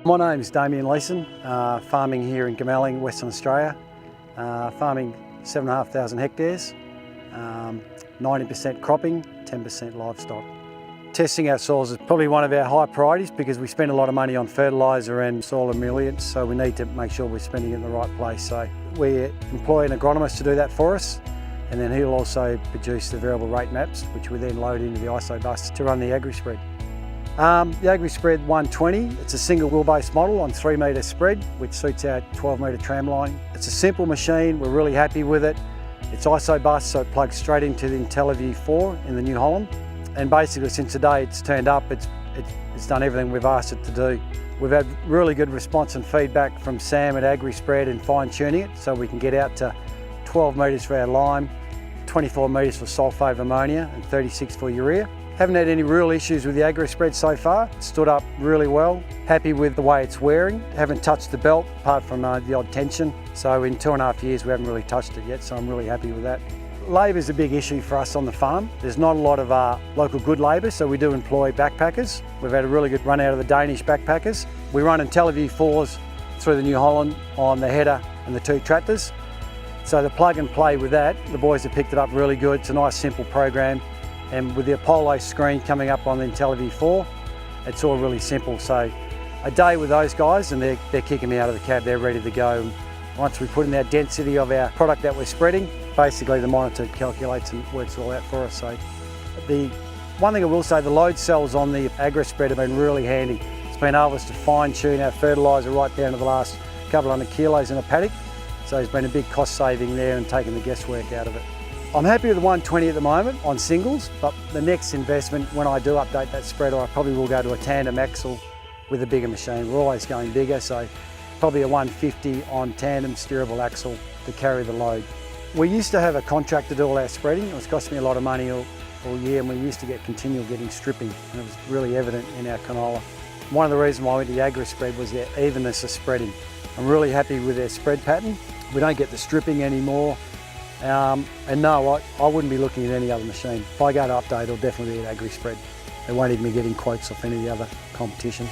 My name's Damien Leeson, farming here in Goomalling, Western Australia. Farming 7,500 hectares, 90% cropping, 10% livestock. Testing our soils is probably one of our high priorities because we spend a lot of money on fertiliser and soil emollients, so we need to make sure we're spending it in the right place. So we employ an agronomist to do that for us, and then he'll also produce the variable rate maps, which we then load into the ISO bus to run the Agrispread. The Agrispread 120, it's a single wheelbase model on 3 metre spread, which suits our 12 metre tram line. It's a simple machine, we're really happy with it. It's ISO bus, so it plugs straight into the IntelliView 4 in the New Holland. And basically since the day it's turned up, it's done everything we've asked it to do. We've had really good response and feedback from Sam at Agrispread in fine tuning it, so we can get out to 12 metres for our lime, 24 metres for sulphate of ammonia and 36 for urea. Haven't had any real issues with the Agrispread so far. It's stood up really well. Happy with the way it's wearing. Haven't touched the belt apart from the odd tension. So in 2.5 years we haven't really touched it yet, so I'm really happy with that. Labour is a big issue for us on the farm. There's not a lot of local good labour, so we do employ backpackers. We've had a really good run out of the Danish backpackers. We run IntelliView 4s through the New Holland on the header and the 2 tractors. So the plug and play with that, the boys have picked it up really good. It's a nice simple program. And with the Apollo screen coming up on the IntelliView 4, it's all really simple. So a day with those guys and they're kicking me out of the cab, they're ready to go. And once we put in our density of our product that we're spreading, basically the monitor calculates and works all out for us. So the one thing I will say, the load cells on the Agrispread have been really handy. It's been able to fine tune our fertiliser right down to the last couple hundred kilos in a paddock. So there's been a big cost saving there and taking the guesswork out of it. I'm happy with the 120 at the moment on singles, but the next investment, when I do update that spreader, I probably will go to a tandem axle with a bigger machine. We're always going bigger, so probably a 150 on tandem steerable axle to carry the load. We used to have a contract to do all our spreading. It was costing me a lot of money all year, and we used to get continual getting stripping, and it was really evident in our canola. One of the reasons why I went to the Agrispread was their evenness of spreading. I'm really happy with their spread pattern. We don't get the stripping anymore. And no, I wouldn't be looking at any other machine. If I go to update, it'll definitely be at Agrispread. They won't even be getting quotes off any of the other competition.